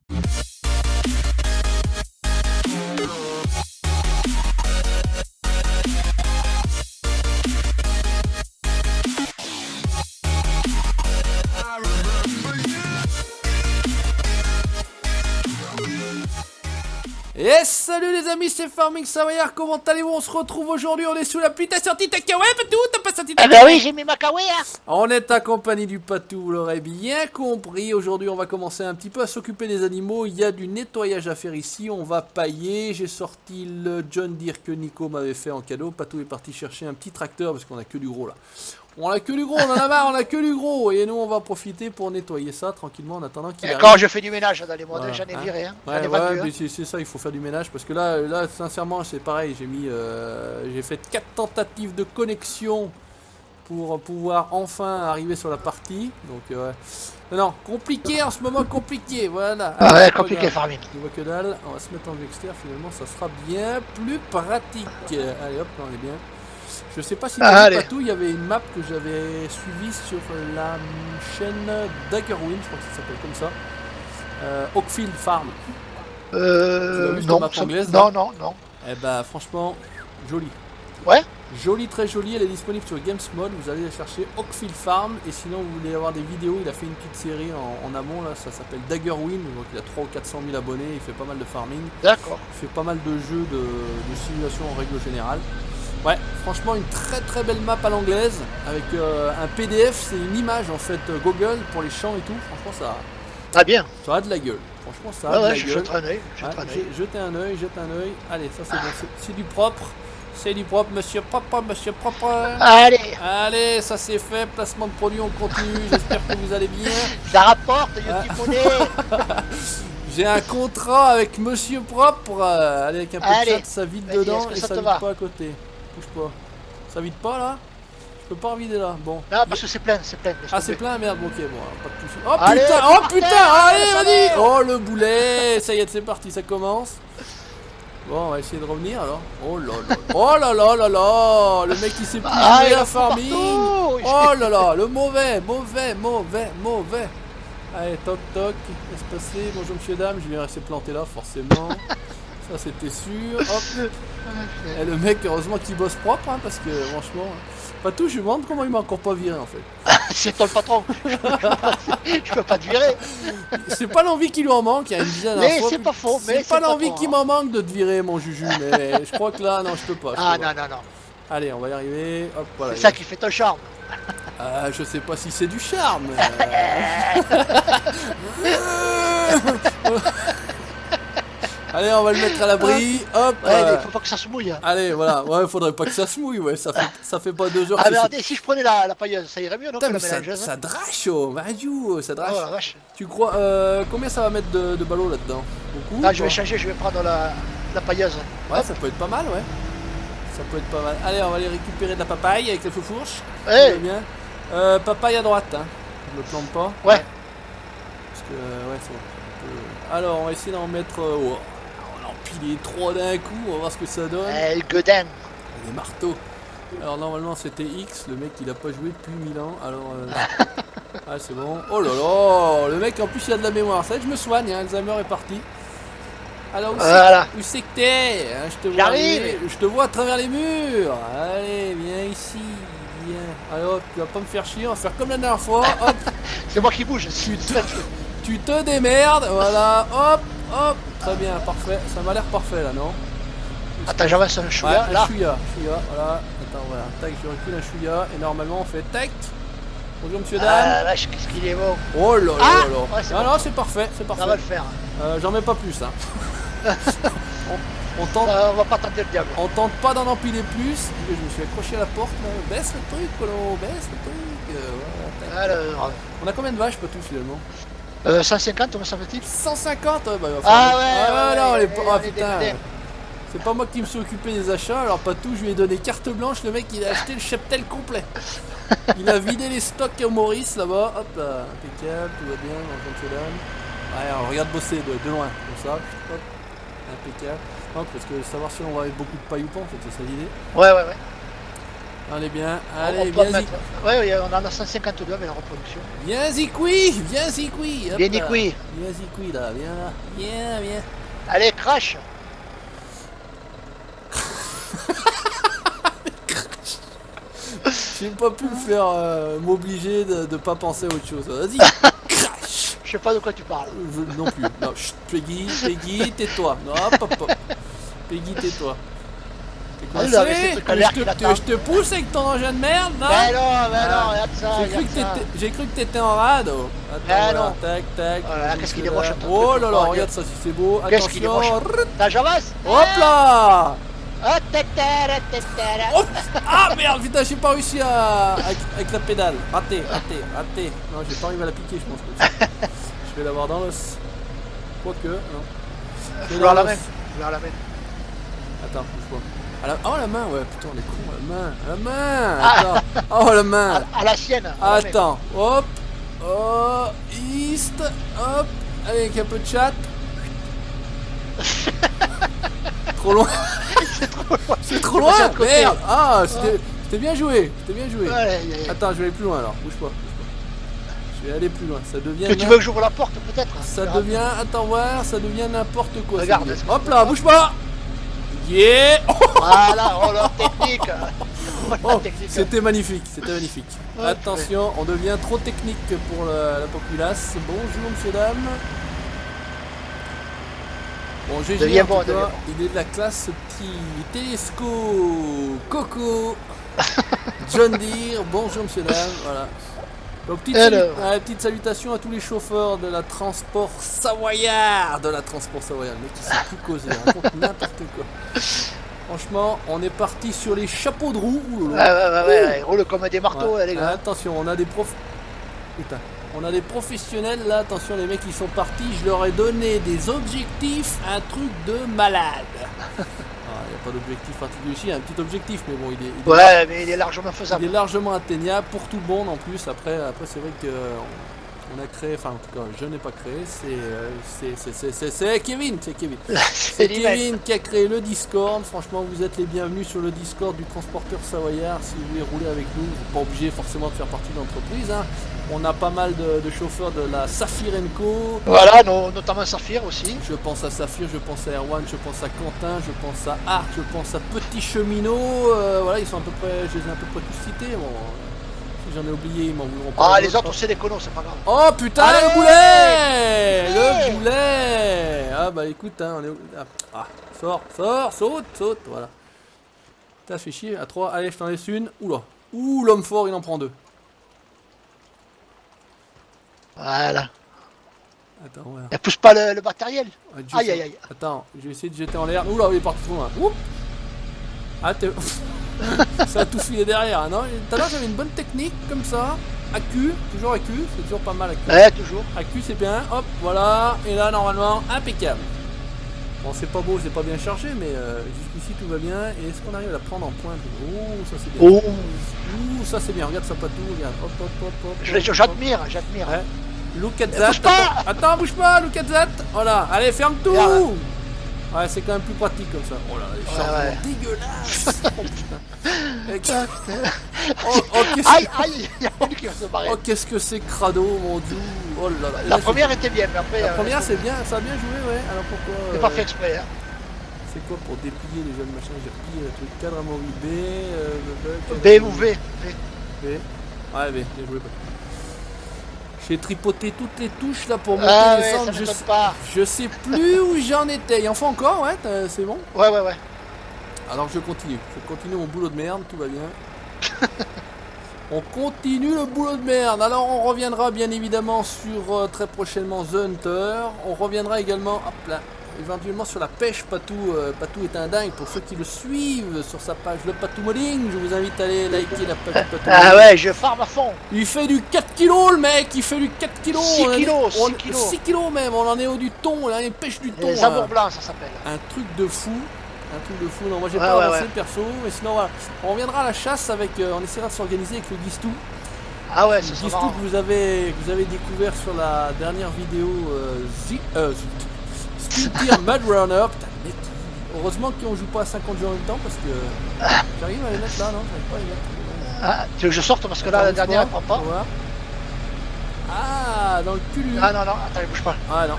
Et salut les amis, c'est Farming Savoyard, comment allez-vous? On se retrouve aujourd'hui, on est sous la pluie, t'as sorti ta kawaii Patou? T'as pas sorti ta kawaii? Ah bah oui, j'ai mis ma kawaii. On est accompagné du Patou, vous l'aurez bien compris. Aujourd'hui on va commencer un petit peu à s'occuper des animaux. Il y a du nettoyage à faire ici, on va pailler. J'ai sorti le John Deere que Nico m'avait fait en cadeau. Patou est parti chercher un petit tracteur parce qu'on a que du gros là. On a que du gros, on en a marre, on a que du gros. Et nous on va profiter pour nettoyer ça tranquillement en attendant qu'il arrive. Quand je fais du ménage dans les modèles, j'en ai viré. Hein. Ouais, ouais, c'est ça, il faut faire du ménage. Parce que là sincèrement, c'est pareil. J'ai fait 4 tentatives de connexion pour pouvoir enfin arriver sur la partie. Donc, non, compliqué en ce moment, compliqué. Voilà. Ah ouais, compliqué, Farming. Je vois que dalle. On va se mettre en vue externe. Finalement, ça sera bien plus pratique. Allez hop, là on est bien. Je sais pas si Patou, il y avait une map que j'avais suivie sur la chaîne Daggerwind, je crois que ça s'appelle comme ça. Oakfield Farm. Non, map anglaise, non. Eh bah franchement, jolie. Ouais. Jolie, très jolie, elle est disponible sur Games Mode, vous allez la chercher Oakfield Farm. Et sinon vous voulez avoir des vidéos, il a fait une petite série en amont, là, ça s'appelle Daggerwind, donc il a 300 ou 400 000 abonnés, il fait pas mal de farming. D'accord. Il fait pas mal de jeux de simulation en règle générale. Ouais, franchement une très belle map à l'anglaise avec un PDF, c'est une image en fait Google pour les champs et tout. Franchement ça bien. Ça a de la gueule. Franchement ça a de la gueule. Jette un œil. Jetez un œil. Allez, ça c'est bon, c'est du propre. C'est du propre, monsieur propre. Allez, ça c'est fait. Placement de produit, on continue. J'espère que vous allez bien. Ça rapporte, Yotiponé. J'ai un contrat avec monsieur propre. Allez, avec un peu de chat, ça vide dedans et ça vide pas à côté. Bouge pas. Ça vide pas là? Je peux pas revider là. Bon. Non, parce que c'est plein. Ah, c'est plein, merde. Bon, ok, bon, pas de soucis. Oh putain, allez, vas-y. Oh le boulet. Ça y est, c'est parti, ça commence. Bon, on va essayer de revenir alors. Oh là là. Le mec qui s'est plié à farming. Oh là là, le mauvais. Allez, toc, espacé. Bonjour monsieur, dame. Je viens rester planté là, forcément. Ça c'était sûr. Hop. Et le mec, heureusement qu'il bosse propre, hein, parce que franchement, Patou, je me demande comment il m'a encore pas viré en fait. C'est toi le patron. Je peux pas te virer. C'est pas l'envie qui lui en manque, il y a une dizaine mais c'est pas faux. C'est pas l'envie qui m'en manque de te virer, mon Juju, mais je crois que là, non, je peux pas. Non. Allez, on va y arriver. Hop, voilà. C'est ça qui fait ton charme. Je sais pas si c'est du charme. Allez, on va le mettre à l'abri. Hop. Ouais, faut pas que ça se mouille. Allez, voilà. Ouais, faudrait pas que ça se mouille. Ouais, ça fait pas 2 heures. Ah, mais regardez, si je prenais la pailleuse, ça irait mieux, non? Ça drache, ça drache. Oh la vache. Tu crois combien ça va mettre de ballots là-dedans? Beaucoup? Ah, je vais changer, je vais prendre la pailleuse. Ouais, ça peut être pas mal, ouais. Ça peut être pas mal. Allez, on va aller récupérer de la papaye avec les faux fourches. Ouais. Bien. Papaye à droite, hein. Je me plante pas. Ouais. Parce que, ouais, c'est bon. Alors, on va essayer d'en mettre. On va empiler 3 d'un coup, on va voir ce que ça donne. Godin. Des marteaux. Alors, normalement, c'était X. Le mec, il a pas joué depuis 1000 ans. Alors. Ah, c'est bon. Oh là là. Le mec, en plus, il a de la mémoire. Ça y est, je me soigne, hein. Alzheimer est parti. Alors où c'est que t'es, hein, je te vois à travers les murs. Allez, viens ici, viens. Alors, tu vas pas me faire chier, on va faire comme la dernière fois. Hop. C'est moi qui bouge. Tu te démerdes, voilà. Hop. Très bien, parfait. Ça m'a l'air parfait là, non? Attends, j'avance un chouïa, là. Un chouïa, voilà. Attends, voilà. Tac, je recule un chouïa. Et normalement, on fait tac. Bonjour monsieur, dame. Ah vache, qu'est-ce qu'il est beau. Oh là là. Ouais, non, c'est parfait, Ça va le faire. J'en mets pas plus, hein. on va pas tenter le diable. On tente pas d'en empiler plus. Je me suis accroché à la porte là. Baisse le truc, Colo, baisse le truc. Voilà, alors... On a combien de vaches, Patou, finalement? 150, me semble-t-il. 150 bah, putain. C'est pas moi qui me suis occupé des achats, alors Patou, je lui ai donné carte blanche, le mec il a acheté le cheptel complet. Il a vidé les stocks au Maurice là-bas, hop là, impeccable, tout va bien, dans le sedan. Ouais, on regarde bosser de loin, comme ça, hop, impeccable. Hop, parce que savoir si on va avec beaucoup de paille ou pas, en fait, c'est ça l'idée. Ouais. Allez bien, On allez, peut viens-y. mettre... Ouais, on en a 152 avec la reproduction. Viens-y, Qui, viens-y, Qui. Hop Viens-y, là. Qui. Viens-y, Qui, là, viens là. Viens. Allez, crash. J'ai pas pu me faire m'obliger de pas penser à autre chose. Vas-y, crash. Je sais pas de quoi tu parles. Non plus. Non, chut, Peggy, tais-toi. Non, hop. Peggy, tais-toi. T'es Ah, là, mais c'est coincé? le colère qui l'attend. Je te pousse avec ton engin de merde, non? Mais non, regarde ça, J'ai cru que t'étais en rade. Oh. Attends, Mais voilà, non. tac. Voilà, qu'est-ce qu'il est moche, ton Oh truc, là là, regarde. regarde ça si c'est beau. Qu'est-ce qu'il est moche. Attention. T'as j'avance. Hop là. Ah, tatara. Oh, ah merde, putain, j'ai pas réussi avec la pédale. Raté. Non, j'ai pas arrivé à la piquer, je pense. Je vais l'avoir dans l'os. Quoique, non. Je vais Vouloir dans la l'os. main. Attends, bouge pas. Oh la main, ouais, putain, on est con, la main. Attends. Oh la main. À la sienne. à la main. Attends, hop. Oh, east. Hop. Allez, avec un peu de chat. Trop loin. C'est trop loin. passé à côté. Merde. Ah, c'était bien joué. Ouais. Attends, je vais aller plus loin alors. Bouge pas. Je vais aller plus loin. Ça devient. Que tu veux que j'ouvre la porte peut-être? Ça devient. Attends voir. Ça devient n'importe quoi. Regarde. Hop là, bouge pas. Yeah. Voilà, oh la technique. Oh, c'était magnifique. Ouais, Attention, on devient trop technique pour la populace. Bonjour, monsieur, dame. Bon, GG, Deviens en bon, tout cas, il est de la classe, ce petit Télesco, Coco, John Deere, bonjour monsieur dame, voilà. Donc petite salutation à tous les chauffeurs de la transport savoyard, le mec qui sait plus causer, il raconte n'importe quoi. Franchement, on est parti sur les chapeaux de roue. Ouais, roule comme des marteaux, les gars. Attention, on a des professionnels là, attention les mecs ils sont partis, je leur ai donné des objectifs, un truc de malade. Il n'y a pas d'objectif particulier ici, il y a un petit objectif mais bon Mais il est largement faisable. il est largement atteignable pour tout le monde en plus. Après c'est vrai que on a créé, enfin en tout cas je n'ai pas créé, c'est Kevin. C'est Kevin qui a créé le Discord. Franchement vous êtes les bienvenus sur le Discord du transporteur savoyard si vous voulez rouler avec nous. Vous n'êtes pas obligé forcément de faire partie de l'entreprise, hein. On a pas mal de chauffeurs de la Saphir & Co. Voilà, notamment Saphir aussi. Je pense à Saphir, je pense à Erwan, je pense à Quentin, je pense à Arc, je pense à Petit Cheminot. Voilà, ils sont à peu près, je les ai à peu près tous cités. Bon, si j'en ai oublié, ils m'en voudront pas. Ah, les autres, c'est des connos, c'est pas grave. Oh putain, allez, le boulet. Ah bah écoute, hein, on est... sors, saute, voilà. Putain, ça fait chier, à 3, allez, je t'en laisse une. Oula, l'homme fort, il en prend 2. Voilà. Attends, voilà. Elle pousse pas le matériel. Aïe. Attends, je vais essayer de jeter en l'air. Oula, il est parti trop loin. Oups. Ah, ça a tout filé derrière. Hein, non, tout à l'heure, j'avais une bonne technique comme ça. AQ, toujours AQ, c'est toujours pas mal AQ. Ouais, toujours. AQ, c'est bien. Hop, voilà. Et là, normalement, impeccable. Bon, c'est pas beau, c'est pas bien chargé, mais jusqu'ici, tout va bien. Et est-ce qu'on arrive à la prendre en pointe? Oh, ça c'est bien. Ouh, ça c'est bien. Regarde ça, patou. Regarde. Hop. J'admire. Ouais. Look at that. Attends, bouge pas, look at that. Voilà, allez, ferme tout. Ouais, c'est quand même plus pratique comme ça. Oh là, les chargements dégueulasses. Oh putain. Aïe, il y a une qui va se barrer. Oh, qu'est-ce que c'est crado, mon dieu. Oh là là. La première était bien, mais après. La première, c'est bien, ça a bien joué, ouais. Alors pourquoi c'est pas fait exprès, hein. C'est quoi pour déplier les jeunes machins? J'ai repris le truc cadre à mon B ou V. Ouais, B, bien joué. J'ai tripoté toutes les touches là pour monter ça descendre. pas. Je sais plus où j'en étais. Il en faut encore, ouais, c'est bon. Ouais. Alors je continue mon boulot de merde, tout va bien. On continue le boulot de merde. Alors on reviendra bien évidemment sur très prochainement The Hunter. On reviendra également, hop là, éventuellement sur la pêche. Patou est un dingue. Pour ceux qui le suivent sur sa page Le Patou Modding, je vous invite à aller liker la page Patou Modding. Ah ouais, je farme à fond. Il fait du 4 kg le mec, il fait du 4 kg. 6 kilos même, on en est au du thon, là, il pêche du thon. Les amours blancs, ça s'appelle. Un truc de fou. Non, moi j'ai pas avancé perso, mais sinon voilà. On reviendra à la chasse avec. On essaiera de s'organiser avec le Guistou. Ah ouais, c'est ça. Guistou que vous avez découvert sur la dernière vidéo Speed Deer Mud Runner. Putain, mec. Heureusement qu'on joue pas à 50 jeux en même temps parce que j'arrive à les mettre là, non? J'arrive pas à les mettre. Ah, tu veux que je sorte parce que là, la dernière, elle prend pas. Ouais. Ah, dans le cul. Ah non, non, attends, bouge pas. Ah non,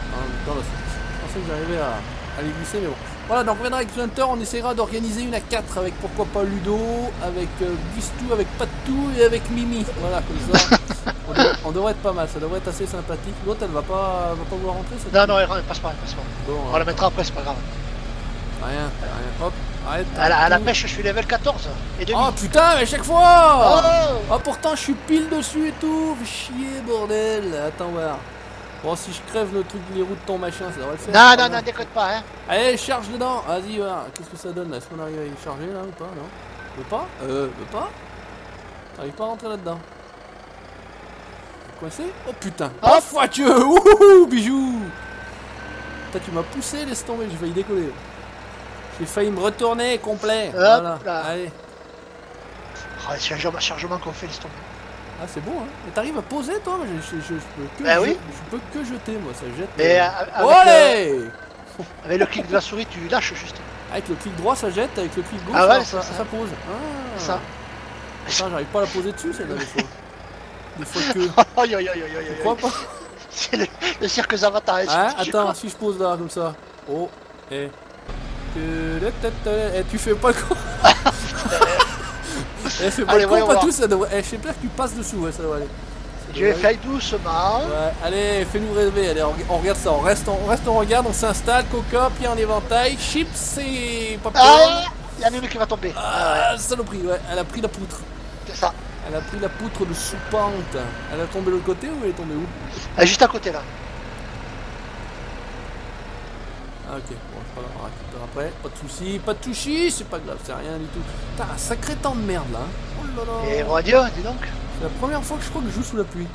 dans le sens. Je pensais que j'arrivais à les glisser, mais bon. Voilà, donc on reviendra avec Hunter, on essaiera d'organiser une à 4 avec pourquoi pas Ludo, avec Guistou, avec Patou et avec Mimi. Voilà, comme ça, on devrait être pas mal, ça devrait être assez sympathique. L'autre, elle va pas vouloir rentrer cette Non, non, elle passe pas, elle passe pas. Bon, on la mettra après, c'est pas grave. Rien, hop, arrête. À la pêche, je suis level 14 et demi. Oh putain, mais à chaque fois oh pourtant, je suis pile dessus et tout, fais chier, bordel. Attends, voir. Bon, si je crève le truc, les roues de ton machin, ça devrait le faire. Non, non, non, déconne pas, hein. Allez, charge dedans. Vas-y, voilà. Qu'est-ce que ça donne là? Est-ce qu'on arrive à y charger là ou pas? Non? Veut pas? Veut pas? T'arrives pas à rentrer là-dedans? Coincé? Oh putain! Oh fuck you! Ouhou, bijou! Putain, tu m'as poussé, laisse tomber, j'ai failli décoller. J'ai failli me retourner complet. Voilà. Allez. Oh, c'est un chargement qu'on fait, laisse tomber. Ah, c'est bon, hein. Mais t'arrives à poser, toi? Je peux que oui. je peux que jeter, moi, ça jette. Mais avec le clic de la souris, tu lâches juste. Avec le clic droit, ça jette, avec le clic gauche, ouais, ça pose. Ah. Ça. Putain, j'arrive pas à la poser dessus, celle-là, des fois. Des fois que. Aïe, aïe, aïe, aïe, aïe. Pourquoi pas? C'est le cirque Avatar. Hein? Attends, si je pose là, comme ça. Oh, eh. Tu fais pas le con. Eh, fais pas le con, pas tout, ça devrait. Eh, je sais pas que tu passes dessous, ouais, ça devrait aller. Je vais faire doucement. Ouais, allez, fais-nous rêver, allez, on regarde ça, on regarde, on s'installe, coca, pied en éventail, chips et popcorn. Ah, il y a une qui va tomber. Ah, saloperie, ouais, elle a pris la poutre. C'est ça. Elle a pris la poutre de soupante. Elle a tombé de l'autre côté ou elle est tombée où? Elle est juste à côté là. Ah ok, bon, c'est pas grave, on récupère après, pas de soucis, c'est pas grave, c'est rien du tout. Putain, un sacré temps de merde là. Oh là là. Et bon Dieu, dis donc. C'est la première fois que je crois que je joue sous la pluie.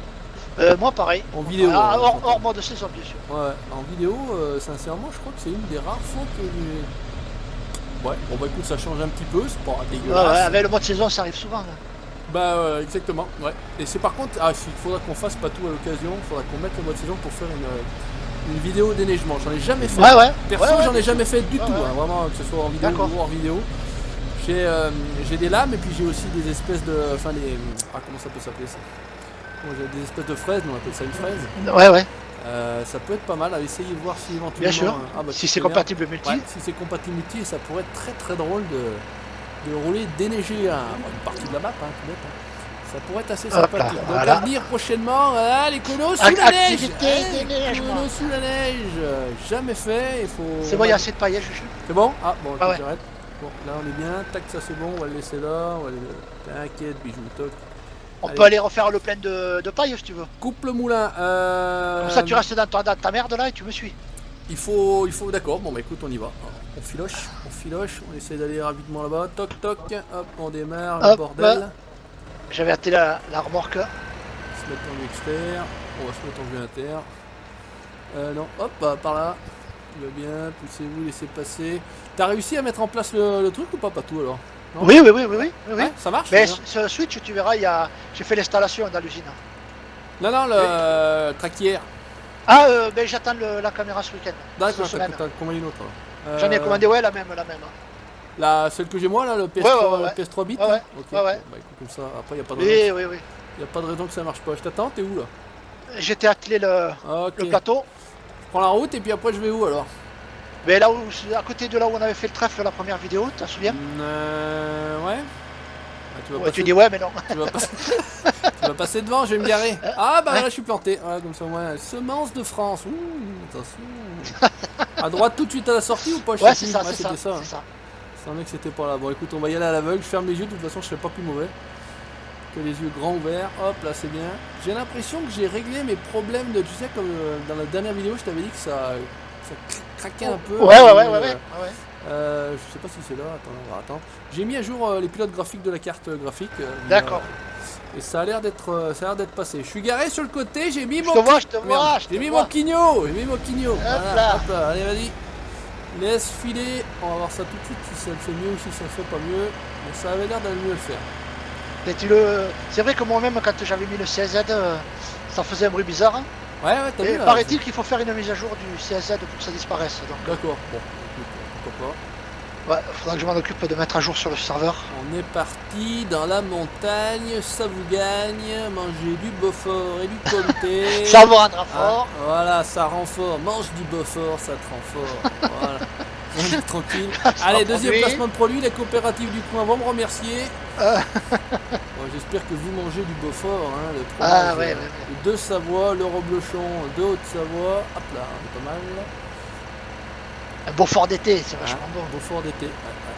Moi pareil. En vidéo. Ah, hors mode de saison bien sûr. Ouais, en vidéo, sincèrement, je crois que c'est une des rares fois que j'ai... Ouais, bon bah écoute, ça change un petit peu, c'est pas dégueulasse. Ouais, avec le mode saison, ça arrive souvent. Là. Bah exactement, ouais. Et c'est par contre, il faudra qu'on fasse pas tout à l'occasion, il faudra qu'on mette le mode saison pour faire une vidéo déneigement. J'en ai jamais fait. Ouais. Perso, j'en ai jamais fait du tout, hein, vraiment, que ce soit en vidéo ou hors vidéo. J'ai des lames et puis j'ai aussi des espèces de... Enfin, des... Ah, comment ça peut s'appeler ça? Bon, j'ai des espèces de fraises, nous on appelle ça une fraise. Ouais. Ça peut être pas mal à essayer de voir si éventuellement... Bien sûr, si c'est compatible multi. Ouais, si c'est compatible multi, ça pourrait être très très drôle de rouler, déneiger une partie de la map, hein, tout bête, hein. Ça pourrait être assez sympathique. Donc à venir prochainement, les colos sous la neige. Les colos sous la neige. Jamais fait, il faut... C'est bon, il y a assez de paillettes, je suis. C'est bon? Ah bon, j'arrête. Bon, là on est bien, tac, ça c'est bon, on va le laisser là, on va le... T'inquiète, bijou, toc. On peut aller refaire le plein de paille si tu veux. Coupe le moulin. Comme ça tu restes dans ta merde là et tu me suis. Il faut d'accord, bon bah écoute, on y va. On filoche, on essaie d'aller rapidement là-bas, toc toc, hop, on démarre, le bordel. J'avais hâté la remorque. On va se mettre en vue externe, on va se mettre en vue inter. Non, hop, par là. Il va bien, poussez-vous, laissez passer. T'as réussi à mettre en place le truc ou pas tout alors? Non? Oui. Ouais, ça marche? Mais ce switch, tu verras, j'ai fait l'installation dans l'usine. Non, le traquière. Ah, ben j'attends la caméra ce week-end. D'accord, t'as commandé une autre. J'en ai commandé, ouais, la même. Celle que j'ai moi là, le PS3, PS3 bits. Ouais. Okay. Ouais. Bah écoute, comme ça, après y a pas de raison. Oui. Y a pas de raison que ça marche pas. Je t'attends, t'es où là? J'étais attelé le plateau. Je prends la route et puis après je vais où alors? Mais là où, à côté de là où on avait fait le trèfle la première vidéo, tu t'en souviens? Ouais. Tu dis ouais mais non. Tu vas passer devant, je vais me garer. Ah bah là je suis planté. Voilà, comme ça au moins. Semence de France. Ouh, attention. À droite tout de suite à la sortie ou pas? Ouais, c'est ça. C'est un mec c'était pas là. Bon écoute, on va y aller à l'aveugle. Je ferme les yeux, de toute façon je serai pas plus mauvais. Que les yeux grands ouverts. Hop là c'est bien. J'ai l'impression que j'ai réglé mes problèmes de. Tu sais comme dans la dernière vidéo je t'avais dit que ça craquait un peu. Ouais. Je sais pas si c'est là, attends. J'ai mis à jour les pilotes graphiques de la carte graphique. D'accord. Et ça a l'air d'être passé. Je suis garé sur le côté, j'ai mis mon J'ai mis mon quigno. Voilà, hop là, allez vas-y. Laisse filer, on va voir ça tout de suite si ça le fait mieux ou si ça le fait pas mieux. Mais ça avait l'air d'aller mieux le faire. C'est vrai que moi-même quand j'avais mis le CSZ, ça faisait un bruit bizarre. Hein. Ouais, t'as vu. Paraît-il qu'il faut faire une mise à jour du CSZ pour que ça disparaisse. D'accord, bon, pourquoi pas. Ouais, faudra que je m'en occupe de mettre à jour sur le serveur. On est parti dans la montagne, ça vous gagne, manger du Beaufort et du Comté. Ça vous rendra fort. Voilà, ça rend fort. Mange du Beaufort, ça te rend fort. Voilà. On est tranquille. Ça Allez, va deuxième produire. placement de produit, les coopératives du coin vont me remercier. Bon, j'espère que vous mangez du Beaufort, hein, le Ah fromage, ouais. de Savoie, le Reblochon de Haute-Savoie. Hop là, on est pas mal. Un beau fort d'été, c'est Hein, vachement bon. Beaufort d'été.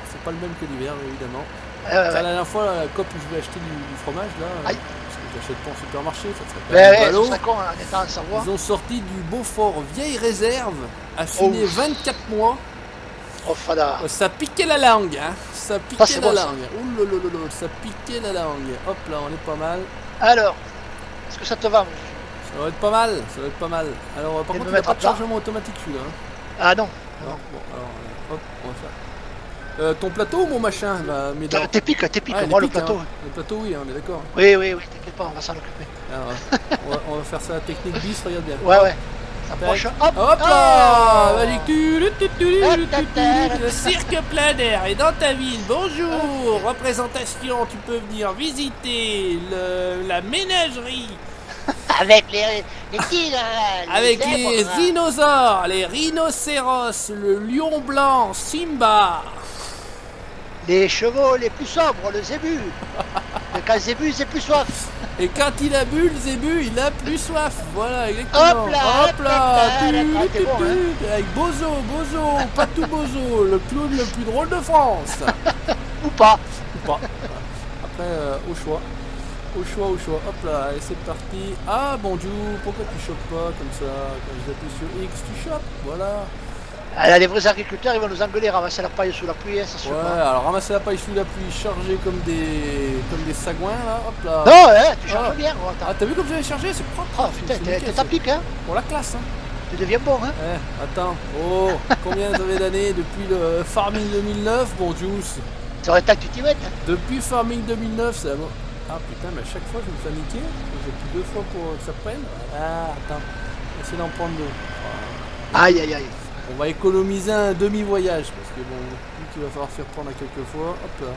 C'est pas le même que l'hiver, évidemment. Ouais. La dernière fois, la COP où je vais acheter du fromage, là, Aïe. parce que j'achète pas en supermarché, ça serait quand Ouais, même ouais, ballot. ce serait con en étant à Savoie. Ils ont sorti du Beaufort vieille réserve, affiné Oh. 24 mois. Oh, fada. Ça piquait la langue, hein. Ça piquait c'est la bon, ça. langue. Ouh, ça piquait la langue. Hop là, on est pas mal. Alors, est-ce que ça te va, mon Juju? Ça va être pas mal, ça va être pas mal. Alors, par Et contre, me il n'y a mettre pas à de plat. chargement automatique celui-là. Hein. Ah non. Non. Bon, alors, hop, on va faire. Ton plateau ou mon machin là, mes dents. T'es pique, Ah, moi les le pics, plateau. hein. Le plateau, oui, on est d'accord. Oui, t'inquiète pas, on va s'en occuper. Alors, on va faire ça à la technique bis, regarde bien. Ouais. Ça approche. Hop, Hop là, oh. magique. Le cirque plein d'air est dans ta ville. Bonjour. Représentation, tu peux venir visiter la ménagerie Avec les tigres. avec zèbres, les là. dinosaures, les rhinocéros, le lion blanc, Simba. Les chevaux les plus sobres, le zébu. Mais quand le zébu, c'est plus soif. Et quand il a bu, le zébu, il a plus soif. Voilà, exactement. Hop là, t'es bon, hein. Avec Bozo, Patou Bozo, le clown le plus drôle de France. Ou pas. Ou pas. Après, au choix. Hop là, et c'est parti. Ah, bonjour, pourquoi tu chopes pas comme ça? Quand j'appuie sur X, tu chopes. Voilà. Ah, là, les vrais agriculteurs, ils vont nous engueuler, ramasser la paille sous la pluie, hein, ça se fait Ouais, pas. alors ramasser la paille sous la pluie, chargé comme des sagouins là. Hop là. Non, ouais, tu charges Ah. bien. Oh, Ah, t'as vu comme j'avais chargé? C'est propre. oh, putain, C'est nickel, t'es t'appliques, hein. pour la classe, hein. Tu deviens bon, hein. Attends, combien vous avez d'années depuis le Farming 2009? Bon, Juice, Ça aurait été que tu t'y mettes. Hein. depuis Farming 2009, c'est bon. Ah putain, mais à chaque fois je me fais niquer. J'ai pris 2 fois pour que ça prenne. Ah, attends, on va essayer d'en prendre 2. Aïe. On va économiser un demi-voyage parce que bon, vu qu'il va falloir s'y reprendre à quelques fois. Hop là.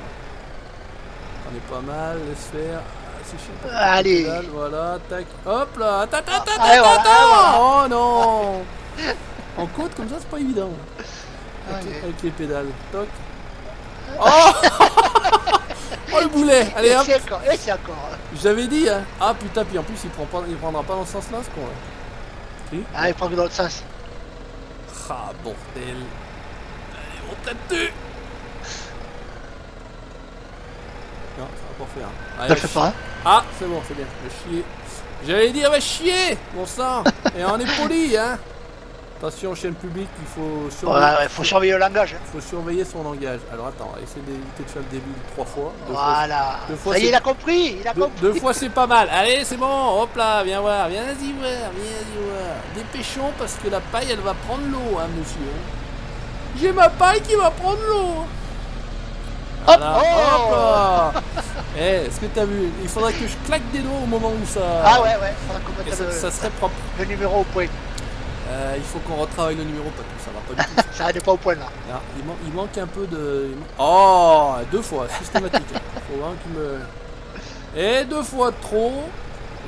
On est pas mal, laisse faire. Ah, c'est chiant. Allez. Pédale, voilà, tac. Hop là, attends. Allez, voilà. Oh non. En côte comme ça, c'est pas évident. Allez. Avec les pédales. Toc. Oh oh le boulet. Allez hop. Et c'est encore. J'avais dit hein. Ah putain, puis en plus il prendra pas dans ce sens là ce con là. Si. Ah, il prend que dans l'autre sens. Ah bordel. Allez, on tape dessus. Non, ça va pas faire. Allez, Ne le fais pas, hein. Ah, c'est bon, c'est bien. Va chier. J'allais dire va chier, mon sang. Et on est poli, hein. Attention, chaîne publique, il faut surveiller. Ouais, faut surveiller le langage. Hein. Faut surveiller son langage. Alors attends, on va essayer d'éviter de faire le début 3 fois. Voilà. deux fois, Ça y est, c'est- il a compris. Deux fois c'est pas mal. Allez, c'est bon. Hop là, viens voir. Viens y voir. Dépêchons parce que la paille, elle va prendre l'eau, hein, monsieur. J'ai ma paille qui va prendre l'eau. Voilà. Hop, oh. Hop là. Est-ce que t'as vu? Il faudrait que je claque des doigts au moment où ça... Ah ouais. Faudra qu'on Et mette ça serait propre. le numéro au point. Il faut qu'on retravaille le numéro, pas tout, ça va pas du tout. Ça n'est pas au point là. Ah, il manque un peu de... Oh, 2 fois, systématique. Faut vraiment qu'il me... Et 2 fois de trop.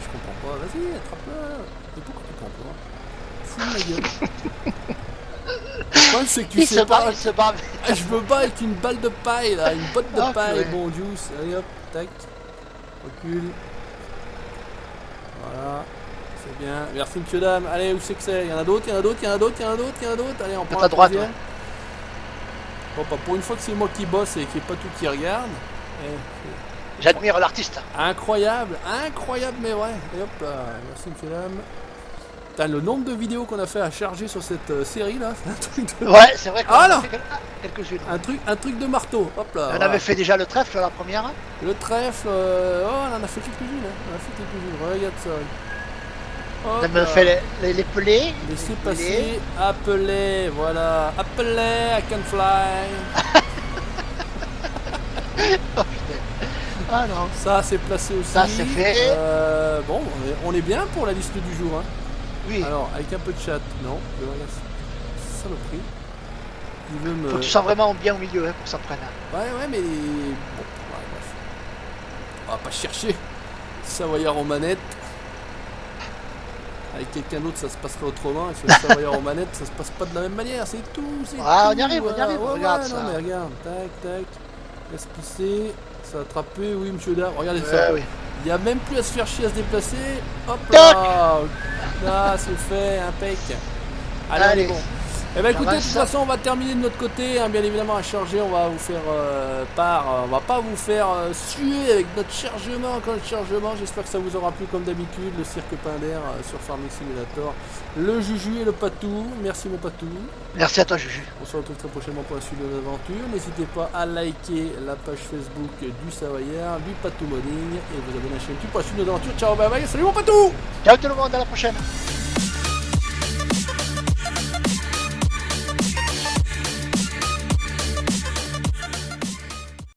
Je comprends pas. Vas-y, attrape-le. Et pourquoi tu comprends pas? Fous ma gueule. Le problème, c'est que tu sais pas... Il se bat. Ah, je me bats avec une balle de paille, là. Une botte de Ah, paille. purée. Bon, juice. Allez, hop, tac. Recule. Voilà. C'est bien. Merci, monsieur, dame. Allez, où c'est que c'est? Il y en a d'autres, Allez, on prend à la droite, troisième. Bon, pas pour une fois que c'est moi qui bosse et qu'il n'y ait pas tout qui regarde. J'admire l'artiste. Incroyable, mais ouais. Et hop là, merci monsieur dame. Putain, le nombre de vidéos qu'on a fait à charger sur cette série là, c'est un truc de... Ouais, c'est vrai qu'on Ah, en a non. fait quelques-unes. un truc de marteau. Hop là. On voilà. avait fait déjà le trèfle la première. Le trèfle, oh, on en a fait quelques-unes. Hein. Regarde ça. Hop On avait là. fait les pelés. Laissez passer, appelez, voilà. Appelez, I can fly. Oh putain. Ah non. Ça c'est placé aussi. Ça, c'est fait. Bon, on est bien pour la liste du jour. Hein. Oui. Alors, avec un peu de chat, non, je regarde saloperie. Il veut me... Faut que tu sois vraiment bien au milieu hein, pour que ça prenne. Ouais, mais... Bon, ouais, bref. On va pas chercher. Savoyard aux manettes. Avec quelqu'un d'autre, ça se passerait autrement. Et sur le Savoyard aux manettes, ça se passe pas de la même manière. C'est tout, c'est Ah, tout. on y arrive, Ouais, regarde ouais, ça. non, mais regarde. Tac. Laisse pisser. Ça a attrapé. Oui, monsieur Dard. Regardez Ouais, ça. oui. Il n'y a même plus à se faire chier à se déplacer. Hop Tac. là. Ah, c'est fait. Impec. Allez, on est bon. Eh ben écoutez, de toute façon, on va terminer de notre côté, hein, bien évidemment à charger, on va vous faire on va pas vous faire suer avec notre chargement, j'espère que ça vous aura plu comme d'habitude, le cirque Pinder sur Farming Simulator, le Juju et le Patou, merci mon Patou. Merci à toi Juju. On se retrouve très prochainement pour la suite de l'aventure, n'hésitez pas à liker la page Facebook du Savoyard, du Patou Modding, et vous abonner à la chaîne YouTube pour la suite de nos aventures, ciao bye bye, salut mon Patou. Ciao tout le monde, à la prochaine.